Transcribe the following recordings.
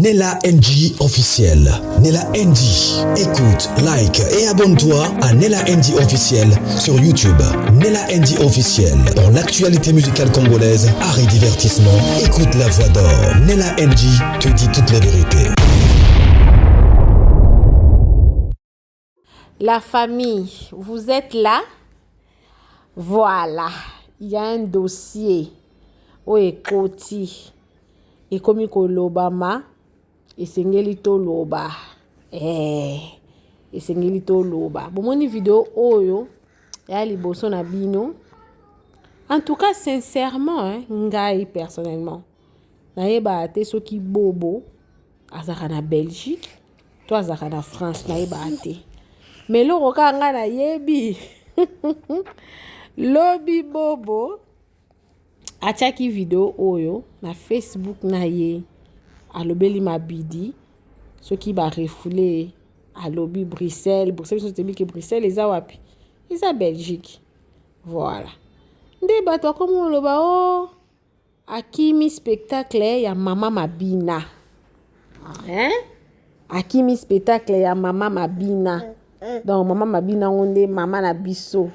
Nella NG officiel. Nella NG. Écoute, like et abonne-toi à Nella NG officiel sur YouTube. Nella NG officiel. Pour l'actualité musicale congolaise, art et divertissement, écoute la voix d'or. Nella NG te dit toute la vérité. La famille, vous êtes là? Voilà, il y a un dossier au ekoti. Et comme l'Obama, et sengeli to loba. Et sengeli to loba. Bon, mon vidéo oyo, ya liboso na bino. En tout cas, sincèrement, ngai personnellement, naïba te soki bobo, azaka na Belgique, toi azaka na France, naïba te. Mais le roka nga na yebi. Lobby bobo. Atiaki video oyo na Facebook na ye. Alobeli mabidi. Ce qui va refouler à lobby Bruxelles. Bruxelles, c'est que Bruxelles, les wapi. Ils à Belgique. Voilà. Nde bato comme loba oh. Akimi spectacle ya mama mabina. Hein? Akimi spectacle ya mama mabina. Donc maman mabina onde maman na biso.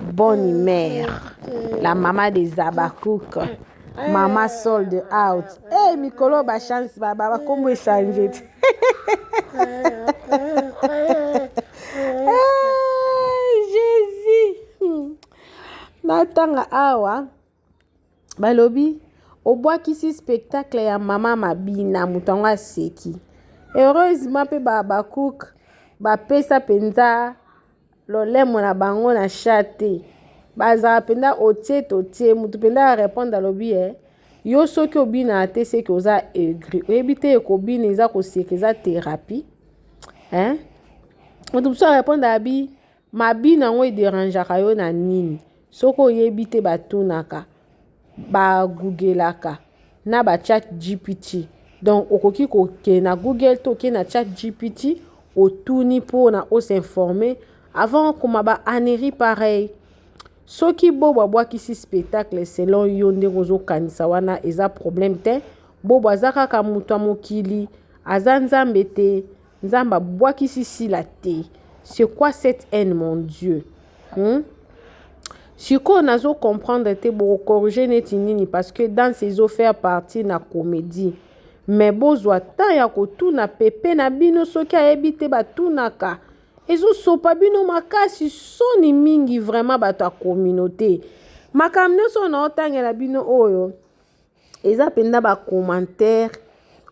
Bonne mère. La maman des Abakouk. Maman sold out. Hey, Mikolo, ba chance, baba, comment changer? Jésus. Natanga awa. Balobi. Au bois qui si spectacle ya maman mabina mutonga seki. Heureusement pe Abakouk. Ba pesa penza. Lolemo na bango na chate. Baza penda otie mutu penda répondre à l'obi yo soki obina ate c'est que oza aigri ebite ekobina eza ko sekeza thérapie mutu so répondre abi mabina ngo dérangeaka yo na nini soko yebite batunaka ba googlelaka na ba chat GPT donc okoki ko ke na Google to ke na chat GPT otuni po na o s'informer avant koma ba aneri pareil. Soki bobo boaki si spectacle selon yo nde gozo kanisa wana eza problème te bobo azaka ka mutu mokili azanzambe te nzamba boaki si la te. C'est quoi cette haine mon Dieu? Si ko nazo comprendre te bo corriger neti nini parce que dans ces eaux faire partie na comédie mais bozwa ta ya ko tuna pepe na bino soki ayebite batunaka ezo sopa bino makasi soni mingi vraiment bato a communauté makamne so na otangela bino oyo eza penda ba commentaire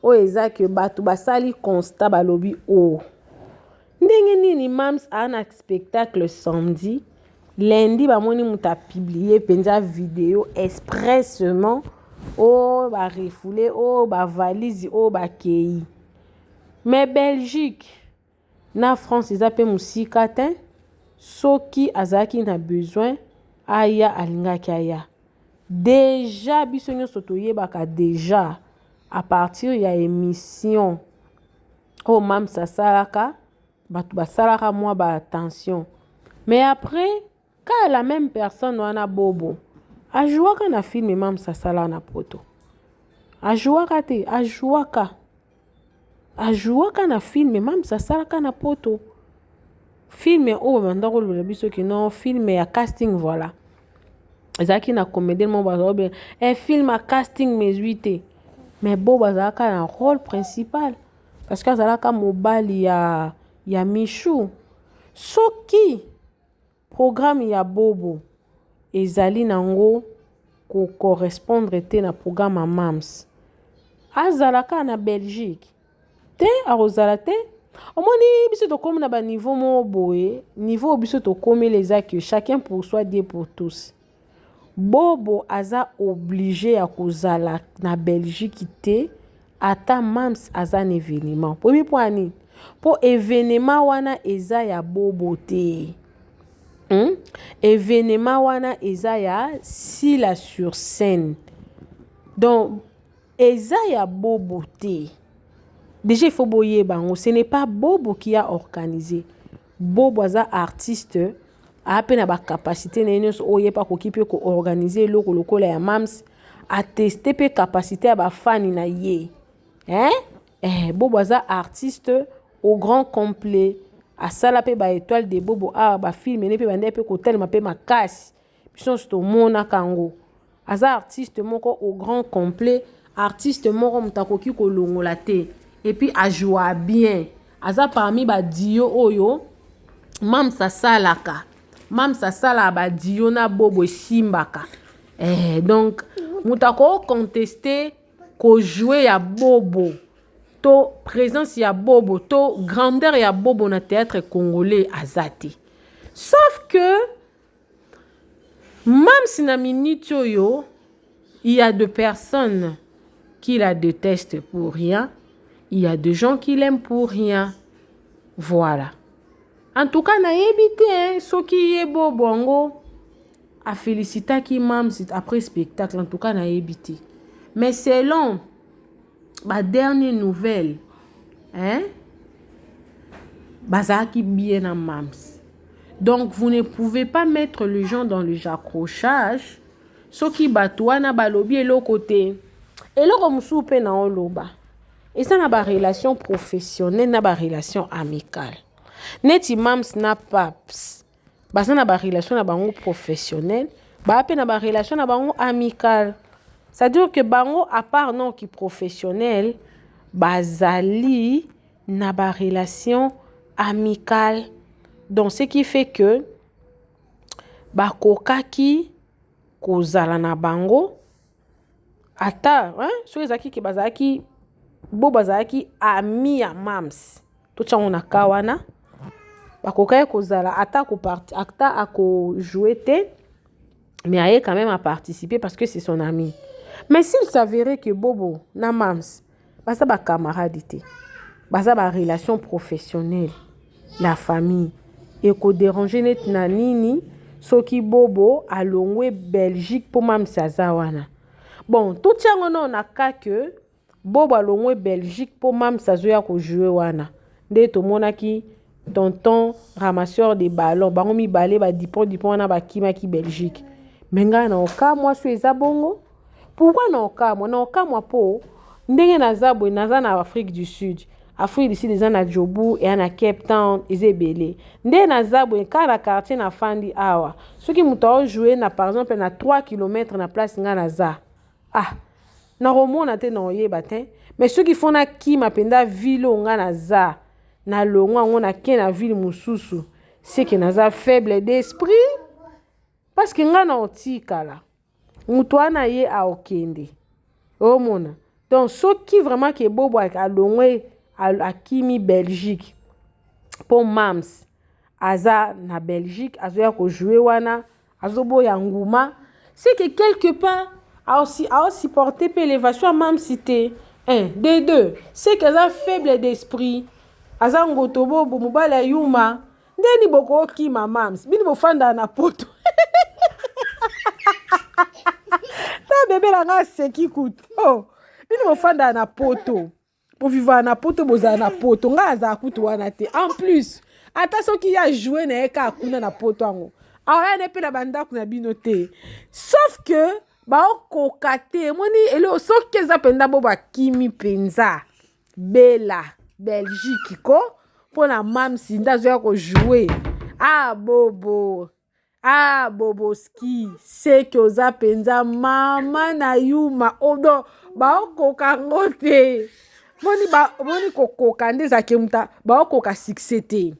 o eza que bato basali constat balobi o ndenge nini mams ana spectacle samedi lundi bamoni muta publier penza vidéo expressement o ba refoulé o ba valise o ba kei mais Belgique na France eza pe musika te soki azaki na besoin aya alingaki aya déjà biso nyonso toyebaka déjà à partir ya émission o mam sasalaka batu basalaka mwa ba attention mais après quand la même personne wana bobo ajouaka na film mam sasala na poto ajouaka te ajouaka na film même ça salaka na poto film o bandako le biso ki non film ya casting voilà ezaki na comédie mo bazo bien film à casting mesuité mais bo bazaka na rôle principal parce que azalaka mobali ya Michou soki programme ya bobo ezali nango ko correspondre te na programme ya mams azalaka na Belgique te arozala te omoni biso to comme na ba niveau mo boye niveau biso to comme les que chacun pour soi Dieu pour tous bobo aza obligé ya kozala na Belgique te ata mams aza na événement pour mi pour événement wana eza ya bobo te événement wana eza ya Sila sur scène donc eza ya bobo te. Déjà, il faut boyer bango. Ce n'est pas Bobo qui a organisé. Bobo est artiste. A peine à capacité n'ayons oye pas qui peut organiser le local ya mams a tester pe capacité à ba fan na ye. Bobo aza artiste au grand complet. Asala pe ba étoile de Bobo ba film ne pe bande pe kotel ma pe makasi. Biso sto mona kango. Aza artiste moko au grand complet, artiste moko mutakoki kolongola te. Et puis a joua bien. Aza parmi ba dio oyo mam sasalaka. Mam sasala ba dio na Bobo simbaka. Donc mutako contester ko jouer ya Bobo. To présence ya Bobo, to grandeur ya Bobo na théâtre congolais azati. Sauf que même si na minute yo, il y a des personnes qui la détestent pour rien, il y a des gens qui l'aiment pour rien. Voilà. En tout cas, na yebite ce qui est Bobo ngo a félicité qui mam après spectacle, en tout cas na yebite. Mais selon ma dernière nouvelle, bazaki bien en mams. Donc vous ne pouvez pas mettre les gens dans le accrochage. Ce qui batouana balobi et l'autre côté. Et là comme soupe na oloba. Et ça n'a pas relation professionnelle, n'a pas relation amicale. Neti mams na paps. Basa na ba relation na bango professionnelle, ba pe na ba relation na bango amicale. C'est-à-dire que bango à part non qui professionnel, bazali na ba relation amicale. Donc ce qui fait que ba kokaki kozala na bango ata so ezaki ke bazaki bo bazaki ami ya mams. To tchango na kawana ba kokaki kozala ata ko parti ata ako jouer te, mais aye quand même à participer parce que c'est son ami. Mais s'il s'avérait que Bobo na mams basa ba camarade, basa ba relation professionnelle, la famille et ko déranger net na nini soki Bobo alongwe Belgique pour mams sazawana. Bon, tout tchango non na ka que Bobo alongwe Belgique pour mams sazoya ko jouer wana. Nde to monaki tonton ramasseur de ballons bango mi balé ba dipon na ba kimaki Belgique. Menga na oka moi so eza bongo. Pourquoi na oka moi po ndenge na zabwe naza na Afrique du Sud. Afrique du Sud eza na Djobu et na Cape Town ezebele. Ndenge na zabwe ka na quartier na fandi awa. Soki muto jouer na par exemple na 3 km na place nga na za. Na romona te na oyeba te. Mais ceux qui font na kima penda ville nga na za. Na longwa ngo na ke na ville mususu. C'est que naza faible d'esprit. Parce que nga na otikala. Muto ana ye a okende. Omona. Donc ceux qui vraiment que Bobo a longwe a kimi Belgique. Pour mams. Aza na Belgique. Azoya ko jouer wana. Azobo ya nguma. C'est que quelque part a aussi porté l'élévation à mams cité. Des deux. C'est que aza faible d'esprit. Aza ngotobo bo mobala yuma. Ndeni boko ki mams. Bini bo fanda na poto. Ta bébé la nga seki kout. Bini bo fanda na poto. Pour vivre na poto boza na poto. Nga aza kout wana te. En plus, ata soki ya jouer na eka akuna na poto ango. Awa ne pe na banda kuna bino te. Sauf que ba okokate moni elo soki eza penda bo ba kimi penza. Bela Belgique ko pour la mam si ndazo ya ko jouer. Bobo ski c'est que oza penza mama na yuma odo ba okoka ngote. Moni kokoka ndeza kemuta ba okoka succès.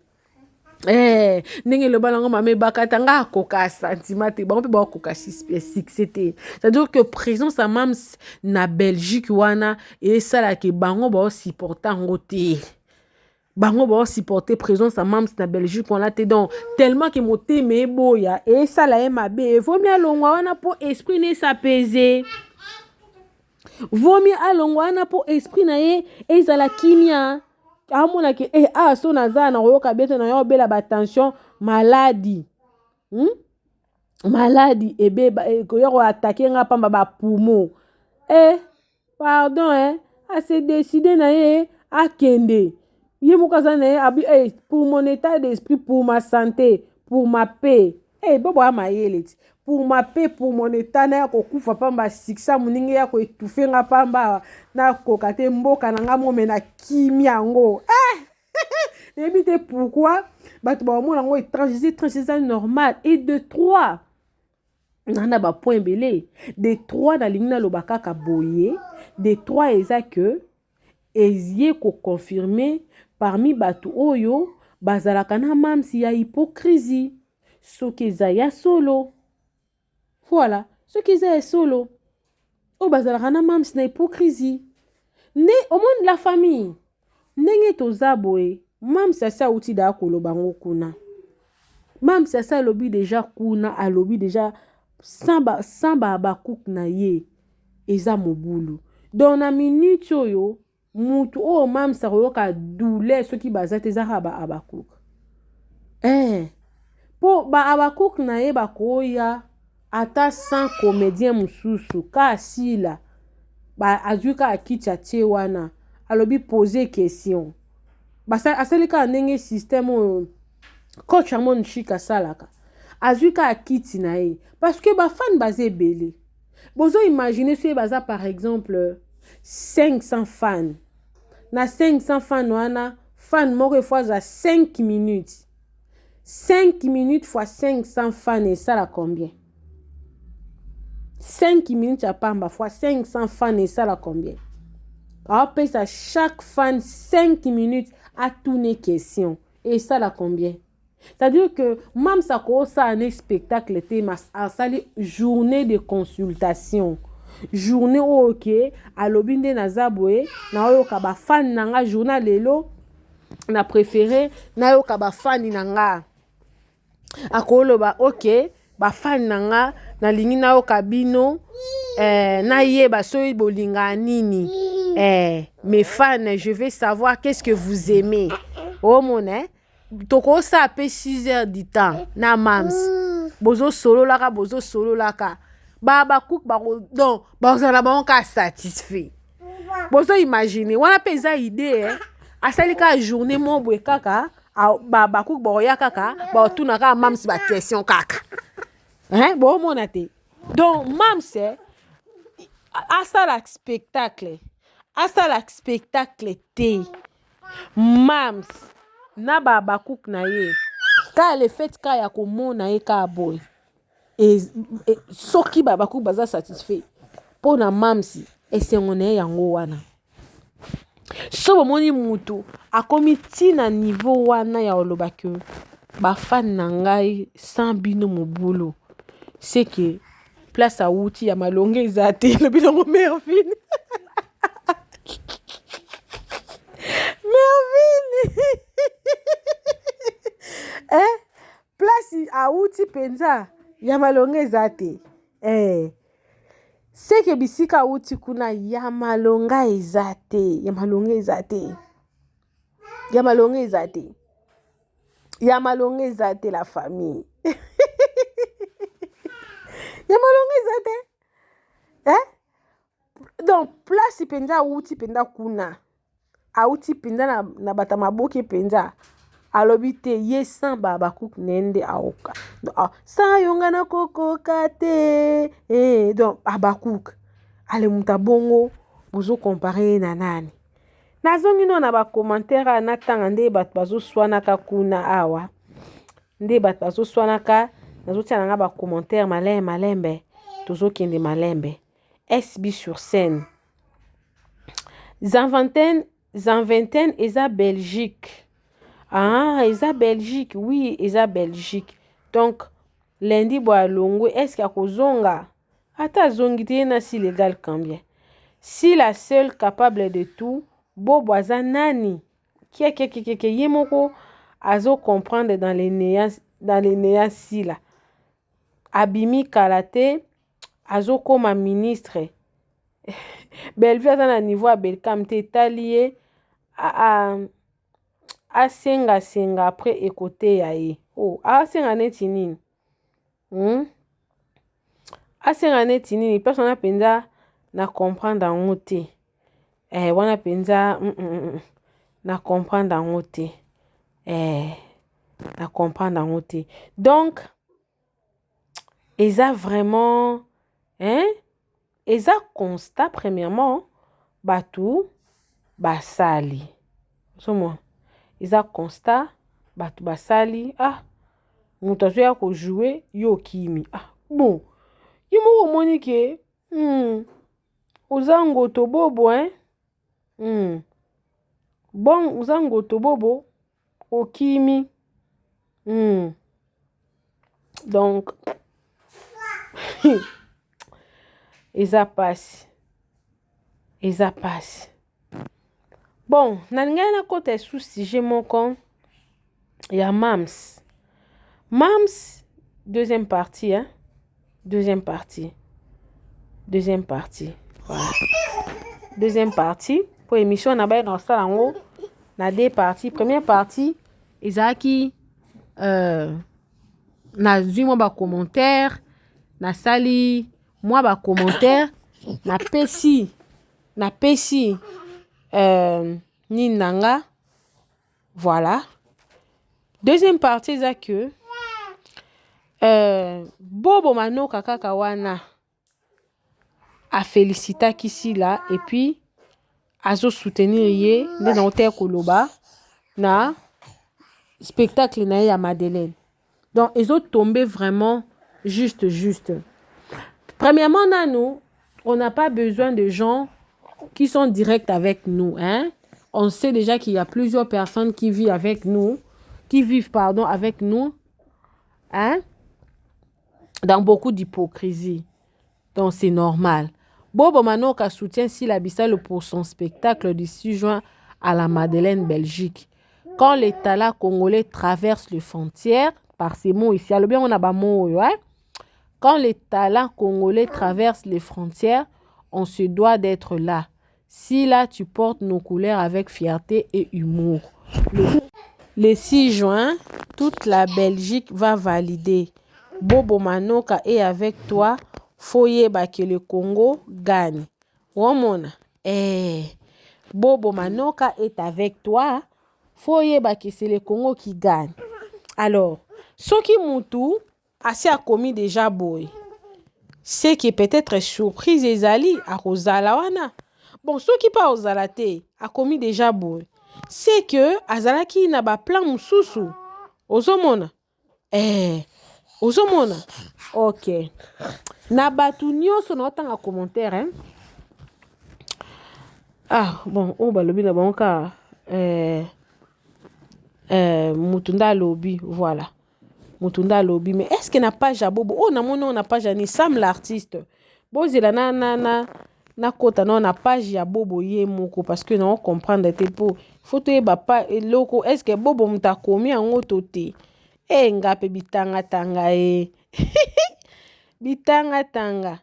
Ndenge le balango mame bakata nga koka sentiment te ba ba koka succès. C'est-à-dire que présence à mams na Belgique wana et ça la ke bango ba supporter ngote. Bango ba supporter présence à mams na Belgique on a te donc tellement que moté me boya et ça la mabe et vaut mieux longwa wana pour esprit ne s'apaiser. Vaut mieux alongwa wana pour esprit na ye et ça la kimia. Amona ke so naza na royoka beto na yo bela ba tension maladie. Maladie ko yo attaquer nga pamba ba poumon. Pardon a se décider na ye akende. Ye mukaza na ye abi pour mon état d'esprit, pour ma santé, pour ma paix. Bobo ama yelet. pour ma paix, pour mon état, na kokufa pamba siksa muninge ya ko étouffer nga pamba na kokate mboka na nga momena kimi yango. N'ébite pourquoi bah tu vas au moins étranger, c'est normal. Et de 3 nana ba point belé de 3 na lingna lobaka ka boye de 3 eza que ezie ko confirmer parmi batu oyo bazalaka na mamsi ya hypocrisie soki eza ya solo. Voilà, soki eza ya solo o bazalaka na mamsi na hypocrisie ne au moins la famille ndenge toza boye mamsi asa uti da koloba ngo kuna mamsi asa alobi deja kuna alobi deja samba bakouk na ye eza mobulu donc na minute oyo mutu o mamsi akoyoka douleur soki bazate ezaka ba abakouk po ba abakouk na ye bakoya ata sans comédien mususu ka asila ba azwi ka akiti atie wana alobi poser question basa asalika ndenge système oyo coach Amon Chika salaka azwi ka akiti na ye parce que ba fan bazé belé bozo imaginer si baza par exemple 500 fans na 500 fans wana fan moko fois za 5 minutes 5 minutes fois 500 fans et ça la combien 5 minutes à pamba fois 500 fans et ça la combien après ça chaque fan 5 minutes à tourner question et ça la combien c'est-à-dire que même ça cause un spectacle thème à sali journée de consultation journée ok à l'obinde na zabwe na oyo ka ba fan nanga journal lelo na préféré na yo ka ba fan nanga akolo ba ok ba fan nanga na lingi na yo kabino na yeba soyi bolinga nini mes fans je vais savoir qu'est-ce que vous aimez oh mon toko sa pe 6 heures du temps na mams bozo solo laka ba cook ba donc bazala ba on ka satisfait bozo imaginer wana peza idée asalika journée mo bwe kaka ba cook ba ya kaka ba tuna ka mams ba question kaka bon mon te donc mams asala spectacle te mams na ba cook na ye ka le fait ka ya komona ye ka boy et soki ba cook baza satisfait pour na mamsi esengone yango wana so bomoni mutu akomi tina niveau wana ya oloba ke ba fan na ngai sans bino mobulu c'est que place à outil ya malonge ezate le bilongo Mervine place à outil penza ya malonge ezate c'est que bisika outil kuna ya malonga ezate ya malonge ezate la famille ya malonge ezate donc place penza outil penda kuna auti pinda na bata maboke penza alobi te ye sans baba cook nende aoka sa yonga na kokoka te donc abakouk ale muta bongo bozo comparer na nani nazongi no na ba commentaire na tanga nde bat bazo swana ka kuna awa nde bat bazo swana ka nazotia na ba commentaire malembe tozo kende malembe SB sur scène Zanventaine eza Belgique. Eza Belgique, oui, eza Belgique. Donc, lundi boa longo, est-ce qu'il y a kozonga? Ata zongi te na si légal combien? Si la seule capable de tout, bo boaza nani? Qui yemoko azo comprendre dans les néas si la. Abimi Kalate, azo comme ministre. Bellevue aza na niveau ya Belcam te talie asenga après écouter ya ye asenga neti nini asenga neti nini persona penza na comprendre yango te wana penza na comprendre yango te na comprendre yango te donc eza vraiment hein eza constat premièrement batu basali somo eza constat batu basali moto azoya ko jouer yo kimi bon yo moko omoni ke oza ngoto bobo bon oza ngoto bobo okimi donc eza pasi bon nalingai nakota sous sujet moko ya mams deuxième partie voilà deuxième partie pour émission na ba na sala ngo na deux parties première partie ezaki na zui mo ba commentaire na sali moi ba commentaire na pesi ninanga voilà deuxième partie eza que bobo manoka kaka wana a félicita kisila et puis azo soutenir ye nde na hotel koloba na spectacle na ya Madeleine. Donc ils ont tombé vraiment juste. Premièrement, nous, on n'a pas besoin de gens qui sont directs avec nous, hein. On sait déjà qu'il y a plusieurs personnes qui vivent avec nous, avec nous, hein, dans beaucoup d'hypocrisie. Donc c'est normal. Bobo Manoka soutient Sylla Bissalo pour son spectacle du 6 juin à la Madeleine, Belgique. Quand les talents congolais traversent les frontières, par ces mots ici, alors bien on a pas mots, ouais. Quand les talents congolais traversent les frontières, on se doit d'être là. Si là, tu portes nos couleurs avec fierté et humour. Le 6 juin, toute la Belgique va valider. Bobo Manoka est avec toi. Foyeba que le Congo gagne. Womona. Bobo Manoka est avec toi. Foyeba que c'est le Congo qui gagne. Alors, ce qui moutou, assez a commis déjà boy. C'est qui peut-être surprise ezali à Rosala wana. Bon, ce qui pas Rosalate a commis déjà boy. C'est que azalaki na ba plan mususu. Ozomona. Ozomona. OK. Na batu nyonso na otanga commentaire hein. Bon, on balobi na banka mutunda lobi, voilà. Mutunda lobi, mais est-ce que na page à bobo na mono na page ni Sam l'artiste. Bozela na kota na page ya bobo ye moko parce que na on comprendre te po photo e ba loko est-ce que bobo muta komi en tote ngape bitanga tanga bitanga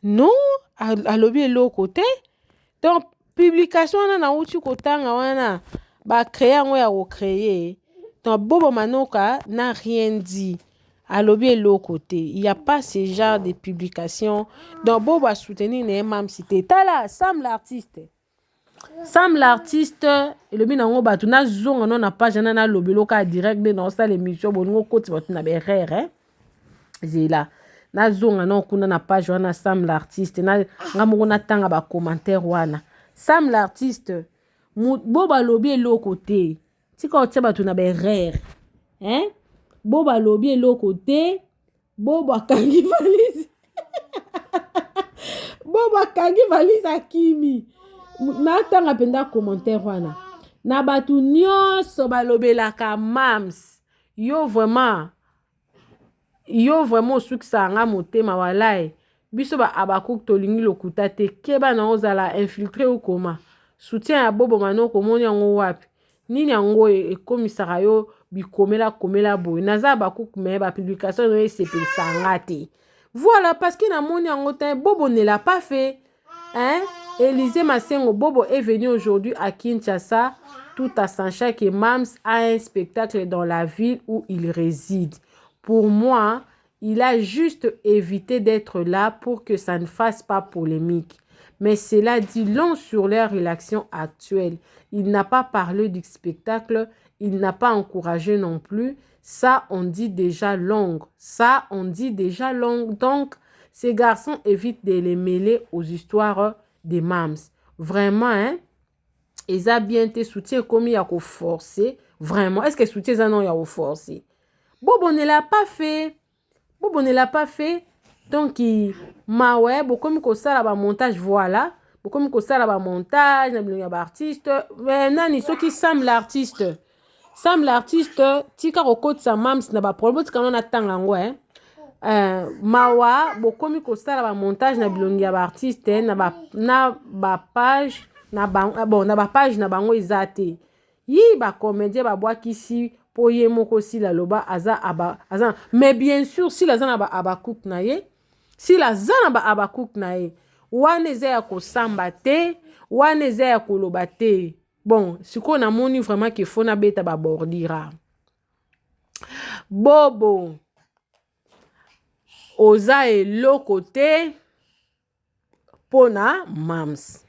non alobi eloko te. Donc publication na uti kotanga wana ba créer ngo ya ko créer. Donc Bobo Manoka n'a rien dit. Alobi eloko te. Il y a pas ce genre de publication. Donc Bobo a soutenu ne mam cité. Tala Sam l'artiste. Sam l'artiste elobi nango batu na zonga non na page na lobelo ka direct de dans ça l'émission bongo koti batu na berere hein. Zela na zonga non kuna na page wana Sam l'artiste na ngamoko na tanga ba commentaire wana Sam l'artiste boba lobi eloko te tika otia batu na berere hein boba lobi eloko te boba kangi valise boba kangi valise akimi na tanga penda commentaire wana na batu nyonso balobelaka mams yo vraiment sukisa nga motema walai biso ba abakuk tolingi lokuta te keba na ozala infiltré ou koma soutien ya Bobo Manoko moni yango wapi nini yango ekomisaka yo bikomela boy naza bakuk me ba publication no sepelisa nga te voilà parce que na moni yango te Bobo ne l'a pas fait hein. Élisée Massengo Bobo est venu aujourd'hui à Kinshasa tout à sachant que Mams a un spectacle dans la ville où il réside. Pour moi, il a juste évité d'être là pour que ça ne fasse pas polémique. Mais cela dit long sur leur relation actuelle. Il n'a pas parlé du spectacle, il n'a pas encouragé non plus. Ça, on dit déjà long. Ça, on dit déjà long. Donc, ces garçons évitent de les mêler aux histoires des mams. Vraiment, hein? Ils ont bien été soutien comme il y a forcé. Vraiment. Est-ce que soutien ça non il y a forcé? Bobo ne l'a pas fait. Bobo ne l'a pas fait. Donc, ma ouais, beaucoup comme ça là montage voilà. Beaucoup comme ça là montage, na bien artiste. Mais nani ceux qui semblent l'artiste. Semble l'artiste, tika roko sa mams na ba problème tika na tanga ngo hein. Mawa bokomi ko sala ba montage na bilongi ya ba artiste na ba page na ba bon na ba page na bango ezate. Yi ba comédien ba bwa kisi po ye moko si la loba aza mais bien sûr si la zana ba abakouk na ye, si la zana ba abakouk na ye, wane ze ya ko samba te, wane ze ya ko loba te. Bon, ce qu'on a moni vraiment qu'il faut na beta ba bordira. Bobo. Oza e lo côté pona mams.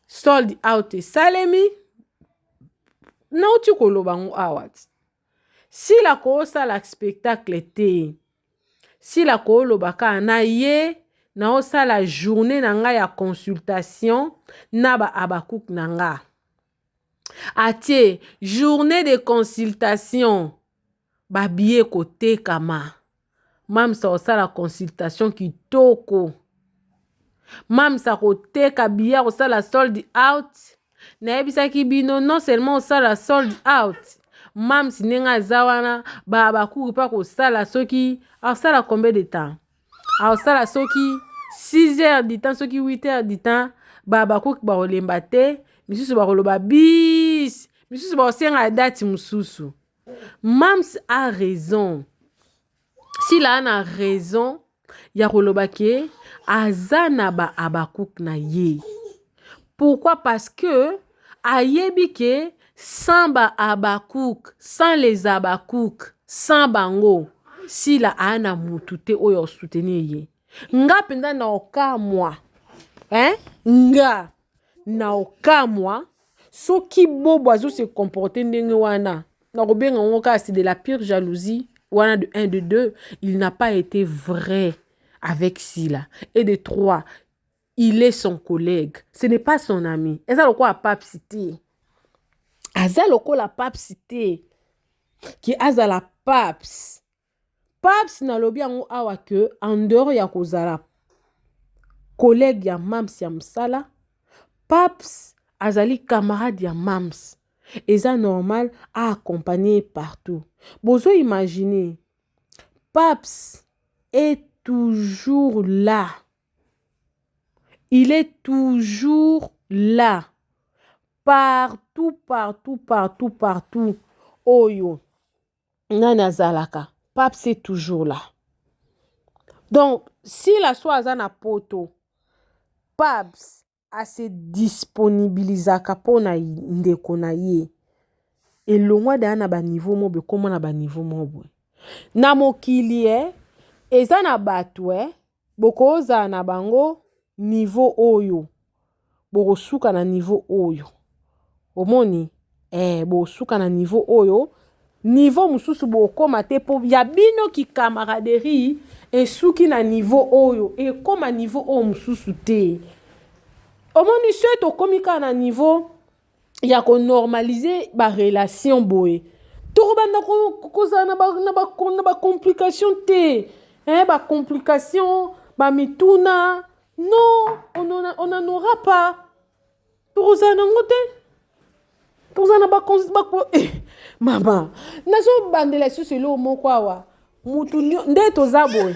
Sold out e salemi. Na uti ko loba ngu awat. Si la ko sala spectacle te. Si la ko loba ka na ye na osala journée na nga ya consultation na ba abakouk na nga. Atie, journée de consultation. Babie kote kama. Mam sa osa la consultation ki toko. Mam sa kote kabia osa la sold out. Na ebisa ki bino non seulement osa la sold out. Mam si nenga zawana ba kou pa ko sala soki. A osa la combien de temps? A osa la soki 6 heures du temps soki 8 heures du temps. Ba kou ba olemba te. Misusu ba koloba bis. Misusu ba osenga dati mususu. Mams a raison. Si la a raison, ya koloba ke azana ba abakouk na ye. Pourquoi? Parce que ayebi ke sans ba abakouk, sans les abakouk, sans bango, si la ana mutute oyo soutenir ye. Nga penda na okamwa. Hein? Nga na okamwa. So ki bobo azo se comporter ndenge wana. Na robenga ngoka c'est de la pire jalousie. Wana de 1 de 2, il n'a pas été vrai avec Sila. Et de 3, il est son collègue. Ce n'est pas son ami. Et ça le quoi a pas cité. Aza le quoi la pape cité. Qui aza la paps. Paps na lobi ango awa que en dehors ya kozala collègue ya mams ya msala. Paps azali camarade ya mams. Et ça normal à accompagner partout. Bozo imaginer. Paps est toujours là. Il est toujours là. Partout, partout, partout, partout. Oyo. Nana zalaka. Paps est toujours là. Donc, si la soie na poto, Paps a se disponibilisaka pona ndeko na ye. Et longwa da na ba niveau mobe comment na ba niveau mobe. Na mokili eza na batwe bokoza na bango niveau oyo. Bokosuka na niveau oyo. Omoni bokosuka na niveau oyo. Niveau mususu bokoma te po ya bino ki camaraderie et suki na niveau oyo et comme à niveau o mususu te. Omoni to komika na niveau ya ko normaliser ba relation boy. To banda ko za na ba complication te. Ba complication, ba mituna. Non, on n'en aura pas. To za na ngote. To za na ba mama, nazo bandela su selo moko awa. Mutu nde to za boy.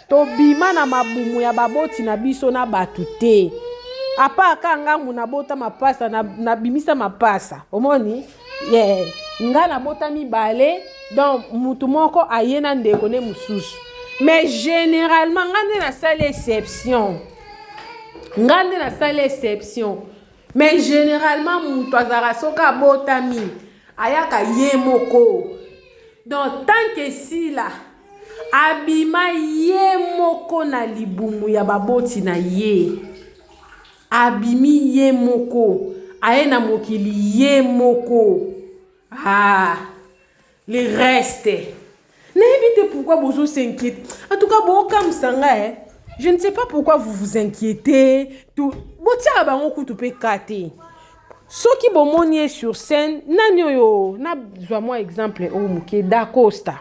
To bima na mabumu ya baboti na biso na batute. Apa kanga muna bota mapasa na bimisa mapasa. Omoni? Yeah. Nga na bota mi bale. Donc mutu moko ayena ndeko ne mususu. Mais généralement ngande na sale exception. Ngande na sale exception. Mais généralement mutu azara soka bota mi ayaka ye moko. Donc tant que si la abima ye moko na libumu ya baboti na ye. abimi ye moko aye na mokili ye moko. Ah, le reste n'évitez pourquoi vous s'inquiétez. En tout cas bon comme sanga je ne sais pas pourquoi vous vous inquiétez tout botia bango kutu pe kate soki bomoni sur scène nani oyo na zwa moi exemple o muke Da Costa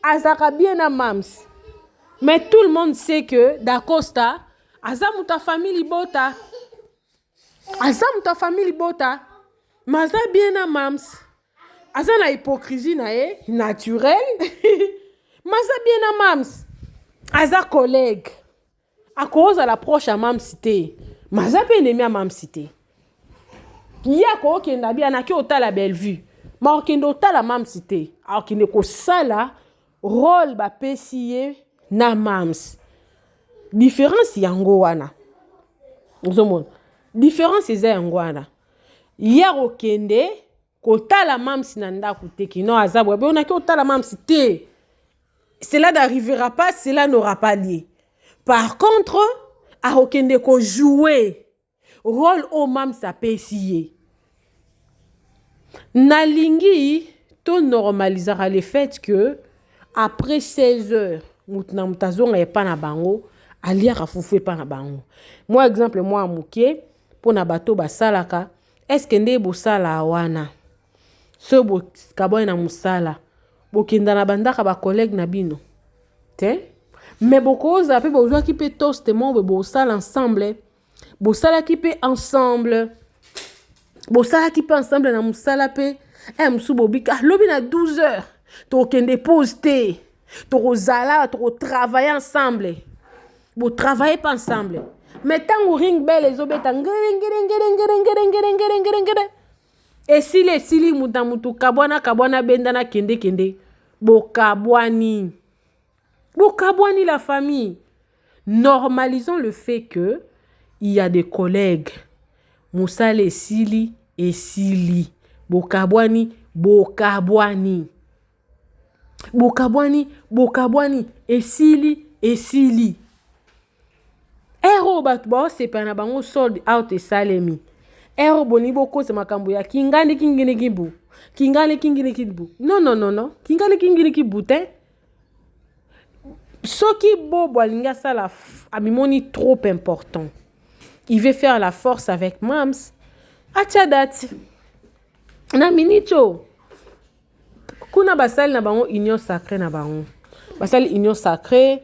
azaka bien na mams. Mais tout le monde sait que Da Costa aza muta famille bota. Maza bien na mams. Aza na hypocrisie na naturelle. Maza bien na mams. Aza collègue. À cause de l'approche à mams cité. Maza bien aimé à mams cité. Ya ko kenda bien na ki ota la belle vue. Ma okendo ota la mams cité. Alors qu'il ne ko sala rôle ba pesier na mams. Différence yango wana. Nzomon. Différence eza yango wana. Ya okende kota la mams na ndako te kino azabwe be onaki ota la mams te. Cela n'arrivera pas, cela n'aura pas lieu. Par contre, a okende ko jouer rôle au mams sa pesier. Nalingi to normalisera le fait que après 16 heures mutna mutazonga e pa na bango alia rafufu e pa na bango. Moi exemple moi muke po na bato basalaka est-ce que nde bosala wana so bo kaboy na musala bokinda na bandaka ba collègue na bino te mais bokoza pe bozwa ki pe toast mo be bosala ensemble bosala ki pe ensemble na musala pe msu bobika lobi na 12 heures to kende poster to zala to travailler ensemble bo travailler pas ensemble mais tant ring belle les obeta et si les sili mutu kabwana bendana kende bo kabwani la famille. Normalisons le fait que il y a des collègues Moussa les sili et sili bokabwani et sili ero bat ba se pana bango sold out e salemi ero boni boko se makambo ya kingani kibu non kingani kibu te soki bobo alinga sala amimoni trop important il veut faire la force avec mams acha date na minito kuna basali na bango union sacrée na bango basali union sacrée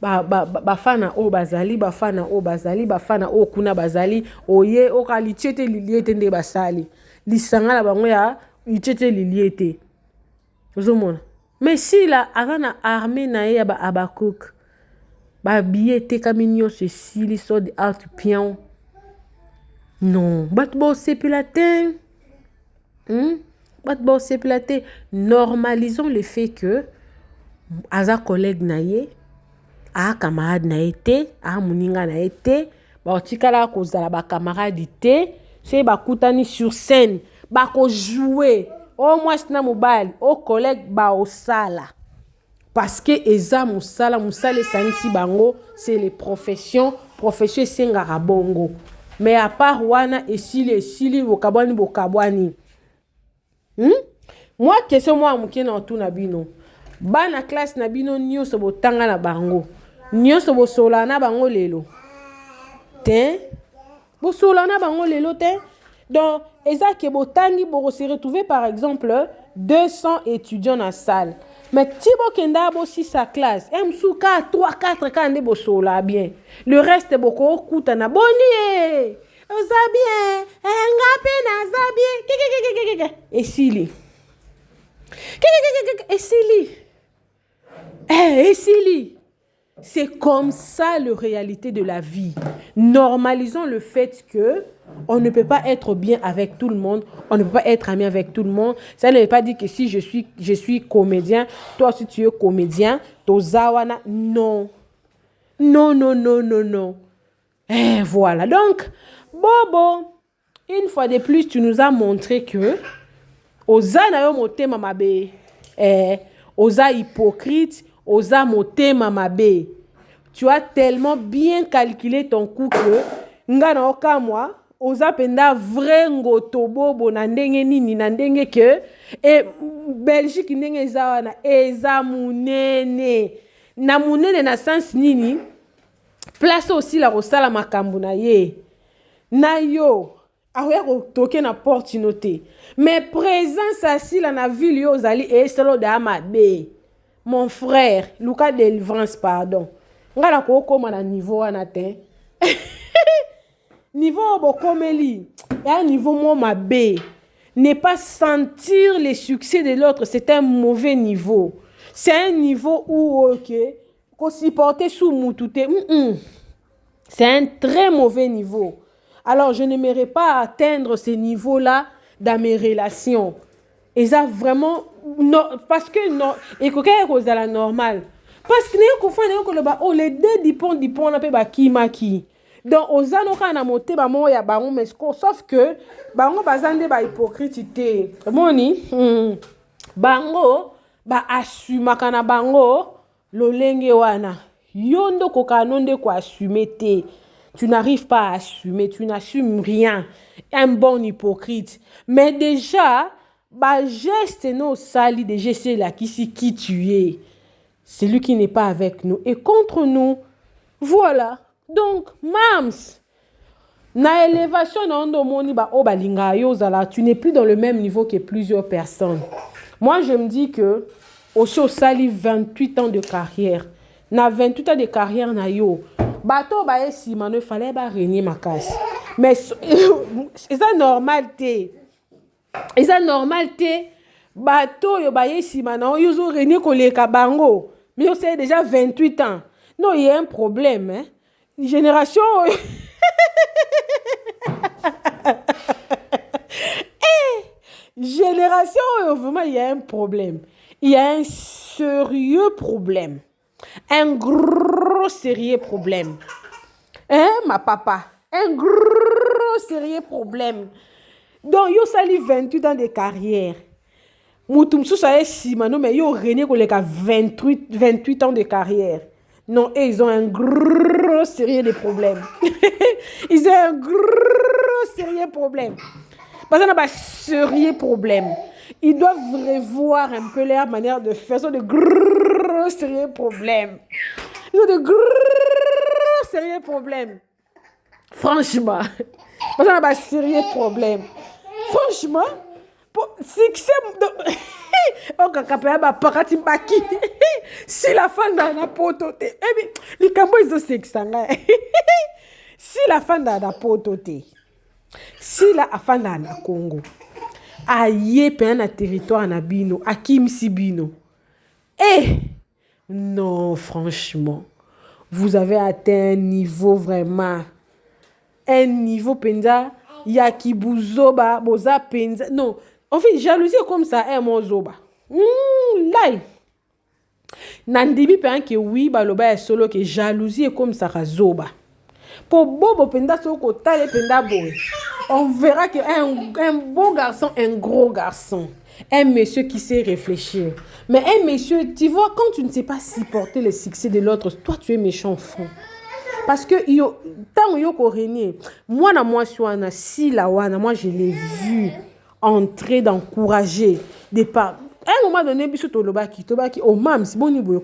bafana o bazali bafana o kuna bazali oye o kalichete liliete nde basali lisanga la bango ya lichete liliete ozomona mais si la arana armée na ya ba Abakuk ba biete kaminyo se sili so de art pion non bat bo sepilate normalisons le fait que aza collègue na ye a camarade na été a muninga na été ba otikala kozala ba camarade té c'est ba kutani sur scène ba ko jouer au moins na mobile au collègue ba osala parce que eza musala sanisi bango c'est les profession sengara bongo mais à part wana esili bokabwani moi question moi muke na tout na bino bana classe na bino nyonso botanga na bango nyonso bosola na bango lelo te donc ezake botangi bo se retrouver par exemple 200 étudiants dans la salle mais tibo kenda bo si sa classe msuka 3-4 kande bosola bien le reste boko kuta na boni Zabien, ngapi na Zabien. Esili. Esili. C'est comme ça la réalité de la vie. Normalisons le fait que on ne peut pas être bien avec tout le monde, on ne peut pas être ami avec tout le monde. Ça ne veut pas dire que si je suis comédien, toi aussi tu es comédien, tozawana non. Non. Et voilà. Donc Bobo, une fois de plus, tu nous as montré que oza na yo motema mabe, oza hypocrite, oza motema mabe. tu as tellement bien calculé ton coût que nga na oka moi oza penda vrai ngotobobo na ndenge nini na ndenge que et Belgique ndenge eza munene na munene na sens nini place aussi la rosala makambo na ye na yo aoya kotoke na porte noté mais présence assis la na ville yo ozali esalo da mabe mon frère Luka délivrance pardon nga na kokoma na niveau wana te niveau bokomeli ya niveau mo mabe ne pas sentir les succès de l'autre c'est un mauvais niveau c'est un niveau où ok ko supporter sous mutute c'est un très mauvais niveau. Alors je n'aimerais pas atteindre ce niveau là dans mes relations et ça vraiment non parce que non et que quelque la normal parce que les deux dipon na pe ba kimaki donc ozano kana moté ba mo ya bango mais sauf que bango bazande ba hypocrite moni bango ba assuma kana bango lolenge wana yondo kokanonde ko assumer te tu n'arrives pas à assumer tu n'assumes rien un bon hypocrite mais déjà ba geste no sali de geste là qui tu es c'est lui qui n'est pas avec nous et contre nous voilà donc mams na élévation na ndo moni ba o balinga yo zala tu n'es plus dans le même niveau que plusieurs personnes. Moi je me dis que aussi au sali 28 ans de carrière na 28 ans de carrière na yo bato ba esi mano fallait ba renier ma casse mais c'est ça normalité bato yo ba esi mano yo zo renier koleka bango mais yo c'est déjà 28 ans non il y a un problème hein génération génération vraiment il y a un problème il y a un sérieux problème un gros sérieux problème hein ma papa un gros sérieux problème donc yo sali 28 ans de carrière mutum susa simano mais yo rené ko leka 28 ans de carrière non et ils ont un gros sérieux de problème ils ont un gros sérieux problème parce qu'on a un sérieux problème ils doivent revoir un peu leur manière de faire. Ils ont de gros sérieux problèmes. Ils ont de gros sérieux problèmes. Franchement. Parce qu'on a un sérieux problème. Franchement. Succès. Si la femme n'a pas toté. Eh bien, les cambo ils ont succès. Si la femme n'a pas toté. Si la femme n'a pas Congo. Aïe, pe na territoire na bino, akimisi bino. Eh, non, franchement, vous avez atteint un niveau vraiment, un niveau penza, yakibuzoba, boza penza. Non, en fait, jalousie comme ça, un mot zoba. Là, nandimi pe que oui, baloba est solo que jalousie est comme ça, zoba. Pour bobo penda soko tale penda boy. On verra qu'un bon garçon, un gros garçon, un monsieur qui sait réfléchir. Mais un monsieur, tu vois, quand tu ne sais pas supporter le succès de l'autre, toi tu es méchant fond. Parce que tant yo ko régner, moi si la wana, moi je l'ai vu entrer d'encourager des pas. À un moment donné, biso tobaki, oh mam, c'est bon niveau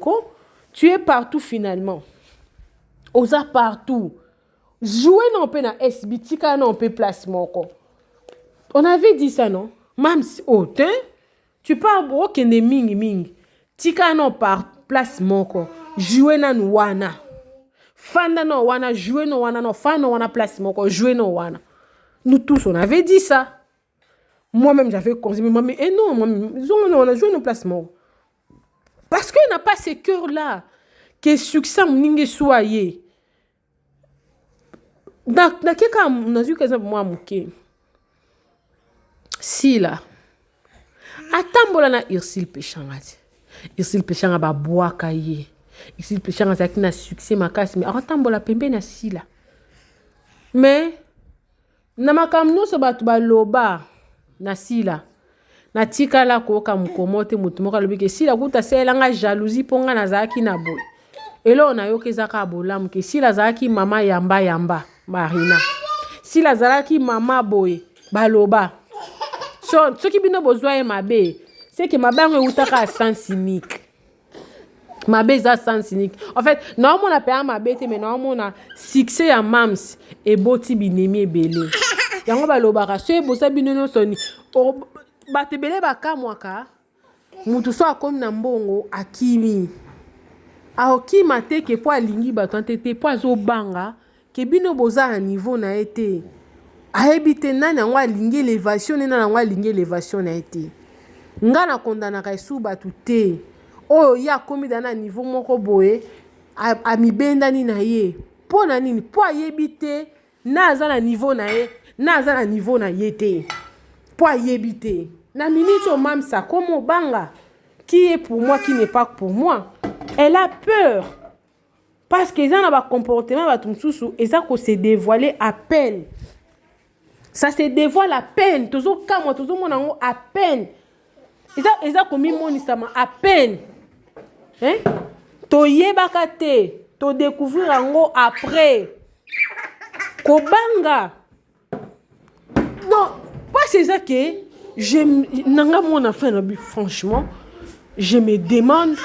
tu es partout finalement. Osa partout. Jouer non peut na SB, tika non peut place moko. On avait dit ça non? Même si tu parles beaucoup de mingi. Tika non par place moko. Jouer na wana. Fanda no wana, jouer no wana, no fan no wana place moko, jouer no wana. Nous tous on avait dit ça. Moi-même j'avais conseillé mais non, on a joué no place moko. Parce qu'il n'a pas ce cœur là que succès ninge soyez. Dans quel cas, on a vu que moi mouké. Si là, attends na Irsil Péchangati. Irsil Péchanga ba bois kaye. Irsil Péchanga ça qui na succès ma casse mais attends la pembe na si là. Mais na makamno so batu ba loba na si là. Na tika la ko ka mukomote mutumoka lobi ke si la kuta sela nga jalousie ponga na zaki na boy. Et là, on a eu que Zaka Bolam, que si la Zaki Mama Yamba Yamba, Marina. Si la Zaki Mama Boy, Baloba. Ce qui bino besoin ma bé, c'est que ma belle est outaka à sens cynique. Ma bé est à sens cynique. En fait, normalement on a payé ma bé, mais normalement on a succès à Mams et Boti Binemi et Belé. Yango Baloba, ce bossa binono soni. Bate Belé baka mwaka. Mutu so akomi na mbongo akimi. Aokima te ke po alingi batante te po azobanga ke bino boza à niveau na été. Aebite nani yango alingi élévation nani yango alingi élévation na été. Nga na kondanaka esu batu te. Oyo ya komi dana niveau moko boye amibendani na ye. Po na nini po ayebite na aza na niveau na ye na aza na niveau na ye te. Po ayebite. Na minute au mam ça comme banga qui est pour moi qui n'est pas pour moi. Elle a peur. Parce que ça n'a pas comportement va tout sous et ça qu'on s'est dévoilé à peine. Ça se dévoile à peine. Toujours quand moi toujours mon ango à peine. Et ça comme mon isama à peine. Hein? To yebaka te, to découvrir ango après. Kobanga. Non, pas c'est ça que nanga mon enfant franchement, je me demande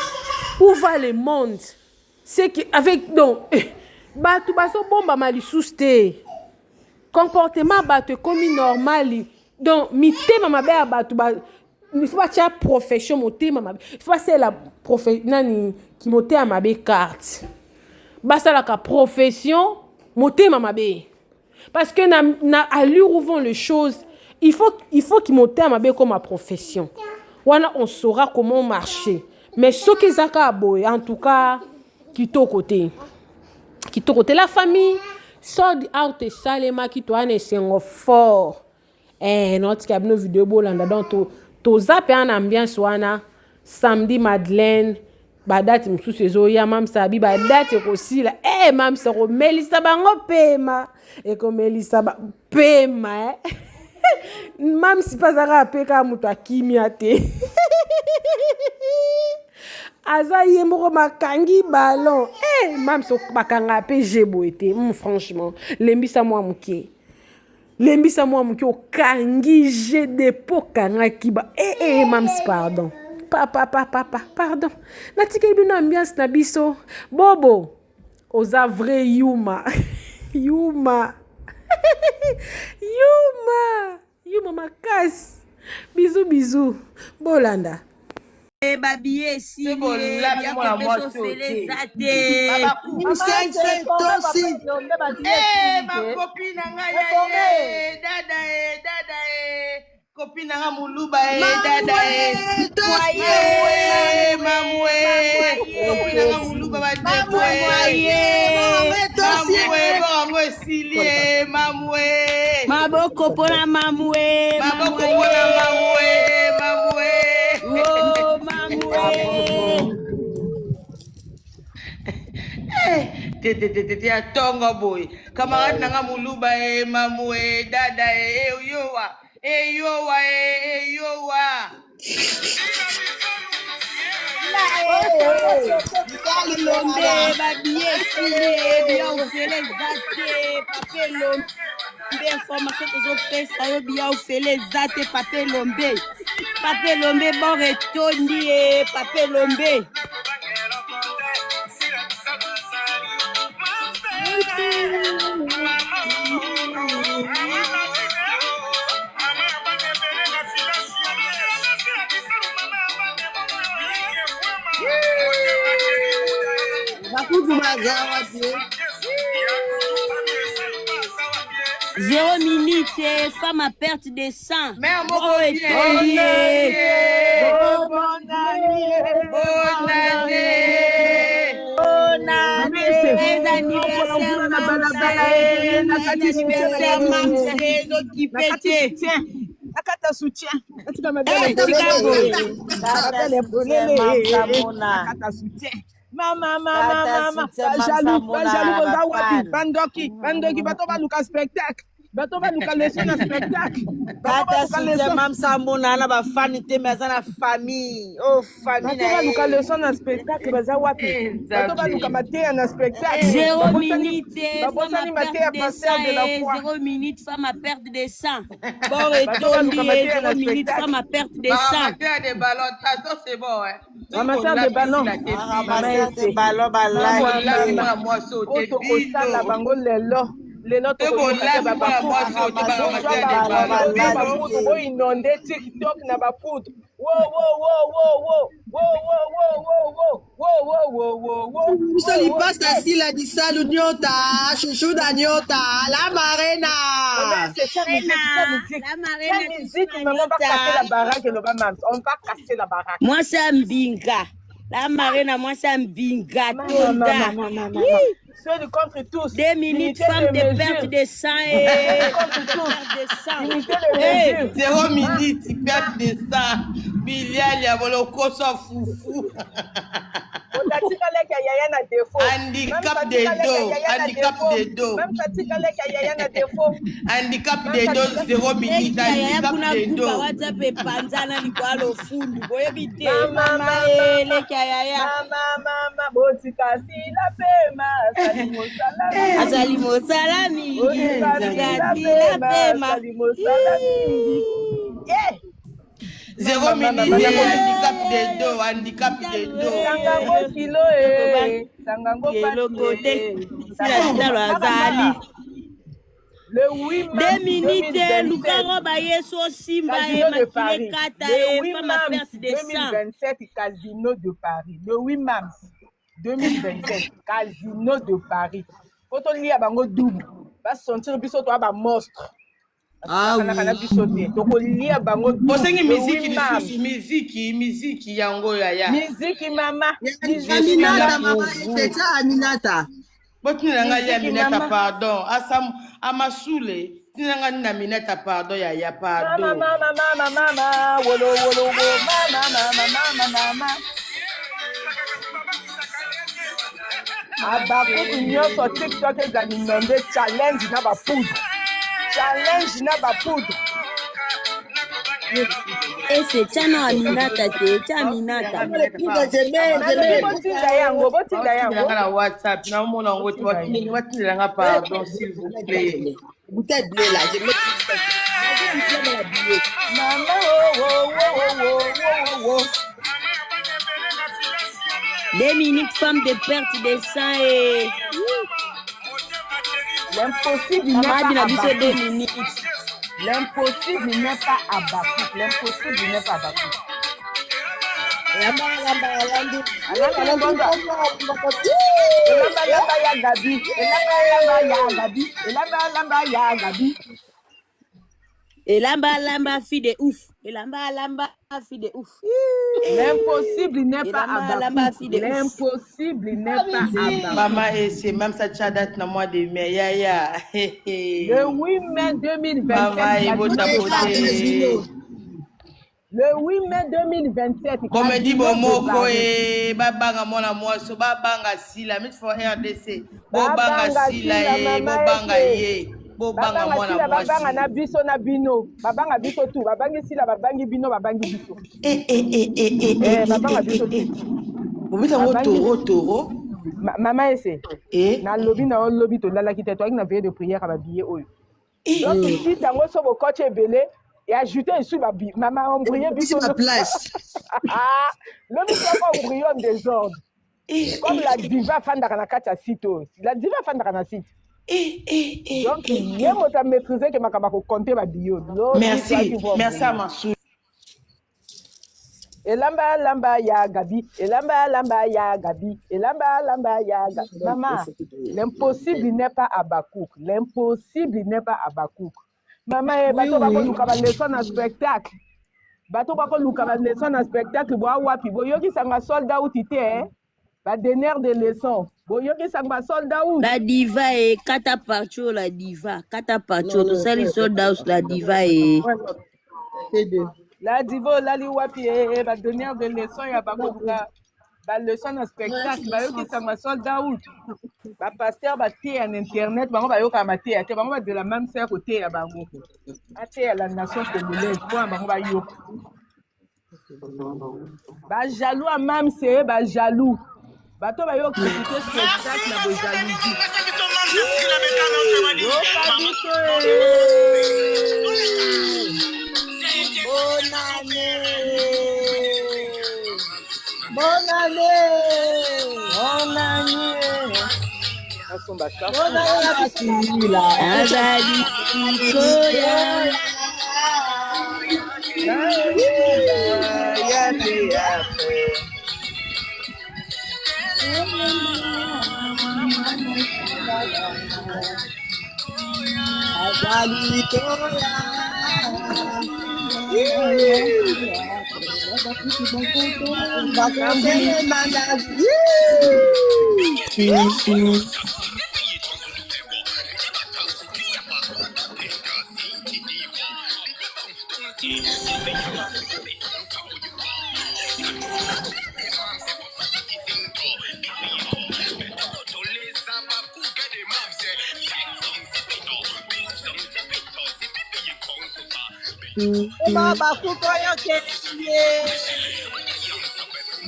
où va le monde. C'est que avec donc batu baso bomba mali souste. Comportement batu comme normal. Donc mi tema mabe batu ba il faut pas profession monter ma il faut c'est la profession nani qui monter à ma carte. Basta la profession monter ma mabe. Parce que na allure où vont les choses, il faut qu'il monte à ma bé comme ma profession. Voilà, on saura comment marcher. Mais ce qui zaka boy, en tout cas, qui to côté la famille, sort out et salema qui to ane sengo fort. Notre cabine vidéo bolanda donc to zappe en ambiance wana samedi Madeleine. Badati msusu ezoya mam sabi badati aussi la mam sero melisa bango pema e ko melisa ba pema mam si pasaka peka mutu akimia te aza yemoko makangi ballon mam so bakanga pe jebo ete franchement lembisa moi muke okangi je de pokanga kiba mam pardon papa pardon natika ibino ambiance na biso bobo oza vrai yuma yuma makasi bisous bolanda babiye si ya kopesofele zate bakopi na ngai dada copine nga muluba dada mamwe copine nga muluba mamwe bongo esilie mamwe maboko pona mamwe oh mamwe tete ya tongo boy camarade nanga muluba mamwe dada yowa Lombe babiye sile bien ofele zate pape lombe information tozopesa yo bien ofele zate pape lombe bon retondi pape lombe Zéro minute, femme à perte de sang. Mère Bonne année. Les anniversaires Mamsé, l'autre qui pétait. Nakata soutien. Nakata soutien. Mama. Pas jaloux, Bandoki, bato ba luka spectacle. bato baluka leson na spectacle. Kata soutien mam Sambona na ba fan te mais na famille. Oh famille Bato baluka na. leson na spectacle baza wapi? Bato baluka mateya na spectacle. 0 minutes, babosani femme à mateya perte de pasteur sang de la et foi. 0 minutes, femme à perte de sang. Bon retourne. 0 minutes, femme à perte de sang. Ramateur de ballons, ça c'est bon, hein. Ramateur de ballons. Ramasseur de ballon balai. Otokosala bango lelo boinonde tiktok na bapoudre biso lipasa asila disalu nyota chouchou na nyota la marena Moi, c'est un binga. La marina, moi, c'est un binga. Ceux du contre tous. 2 minutes, femme de perte de sang et perte de 0 minutes, perte de sang. Bilial, ya boloko so foufou. Handicap de dos, handicap de dos. Handicap de dos, 0 minutes, handicap de dos. Azali mosalami. Zéro minute, handicap de dos, handicap de dos. Le 8 mars 2 minutes, Lukaro Bayeso Simba et Makile Kata et femme à perte de sang. 2027, Casino de Paris. Le 8 mars 2027, Casino de Paris. Quand on lit à Bango double, va sentir biso toi ba monstre. Ah oui. Donc on lit à Bango double. Bosengi musique yango yaya. Musique mama. Aminata mama eteta Aminata. Botinanga ya Aminata pardon. Asam amasule. Tinanga na Aminata pardon yaya pardon. Mama, wolo mama. Abaku nyonso TikTok ezali nonde challenge na ba poudre. Challenge na ba poudre. Et c'est Chana Aminata, c'est Aminata. Botinda yango. Na WhatsApp na mona ngoti watinanga pardon s'il vous plaît. Bouteille bleue là, je mets Mama oh. 2 minutes, femme de perte de sang et... L'impossible n'est pas abattu. 2 minutes. L'impossible n'est pas abattu. Elamba fille de ouf. L'impossible n'est pas abattu. L'impossible n'est pas abattu. Maman, c'est même ça date dans mois de mai. Yaya. Le 8 mai 2027. Le 8 mai 2027. Comme dit Bomoko et Babanga mona moiso, Babanga sila, mit for RDC. Bobanga sila e, Bobanga ye. Bobanga mona moiso. Babanga na biso na bino. Babanga biso tu. Babangi sila, babangi bino, babangi biso. Babanga biso tu. Bobita wo toro. Maman ese. Na lobby na on lobby to lalaki te to na veille de prière à billet oyo. Donc ici tango so bo coach ebele. Et ajouter ici maman on brillait biso la place. L'homme soit ouvrier en désordre. Comme la diva fan d'Aranakata site. La diva fan d'Aranakata site. Donc il y a autant maîtriser que ma kabako compter ma bio. Merci à Mansou. Elamba ya Gabi. Maman, l'impossible n'est pas Abakouk. Maman, bato bako luka ba leçon na spectacle. Bato bako luka ba leçon na spectacle bo wapi bo yoki sanga soldat outité ba dernière de leçon. Bo yoki sanga soldat out. La diva et Kata Parcho to sali soldat la diva et La diva la li wapi ba dernière de leçon ya bako luka. baleson na spectacle bayokisanga soldat out bapaster bateya na internet bango bayokaka mateya te bango bazela même ser koteya bango ateya la nation congolaise mpona bango bayoka bajaloux ya même seye bajaloux bato bayokritike spectacle na bojalousie yoka biso Bonne année.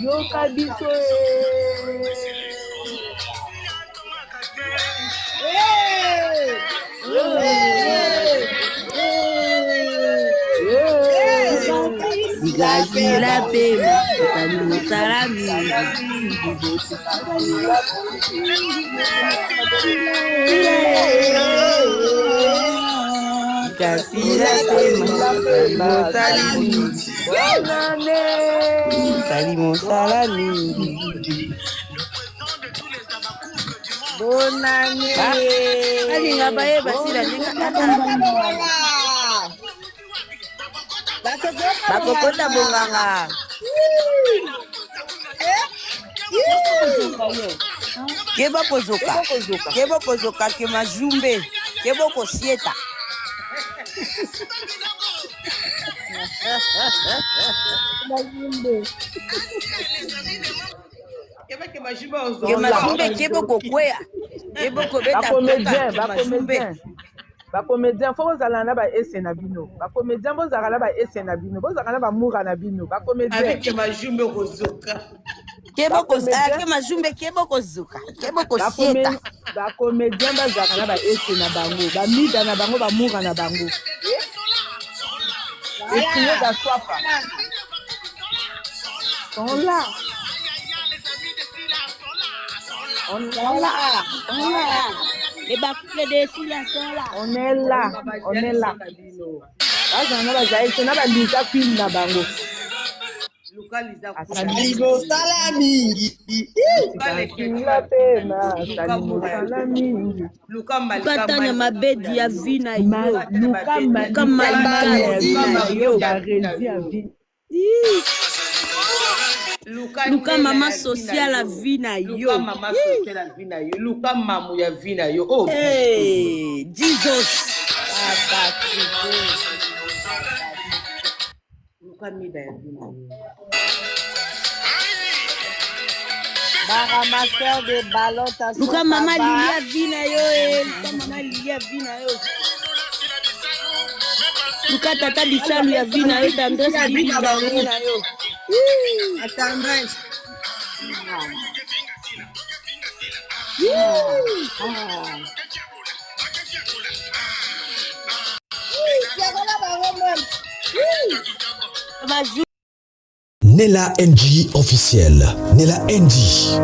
Yoka biso Gazila pema salami Gazila pema salami salami bonne année. Alinga baye basila ninga bakokota bonganga kebo kozoka ke majumbe kebo kosieta ke majumbe kebo kokwea kebo kobeta bacomédien fo bozala na baese na bino bacomédien bozala na baese na bino bozala na bamura na bino bacomédien ke majumbe kebo kozuka kebo kosieta bacomédien bazala na baese na bango bamida na bango bamura na bango etuye baswafa sont là. On est là. Katanya mabedi ya vina yo. Luka mama social la vina yo. Luka mamu ya vina yo. Oh, hey, Jesus. Luka mida ya vina yo. Ramasseur de ballons. Luka mama lilia vina yo. Luka mama lilia vina yo. Luka tata bisalu ya vina yo. Tandres vina yo. Attendez. Nella NG officiel. Nella NG.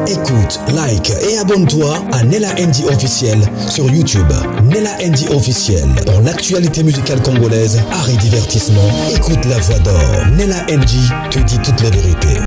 Écoute, like et abonne-toi à Nella NG officiel sur YouTube. Nella NG officiel. Pour l'actualité musicale congolaise, art et divertissement, écoute la voix d'or. Nella NG te dit toutes les vérités.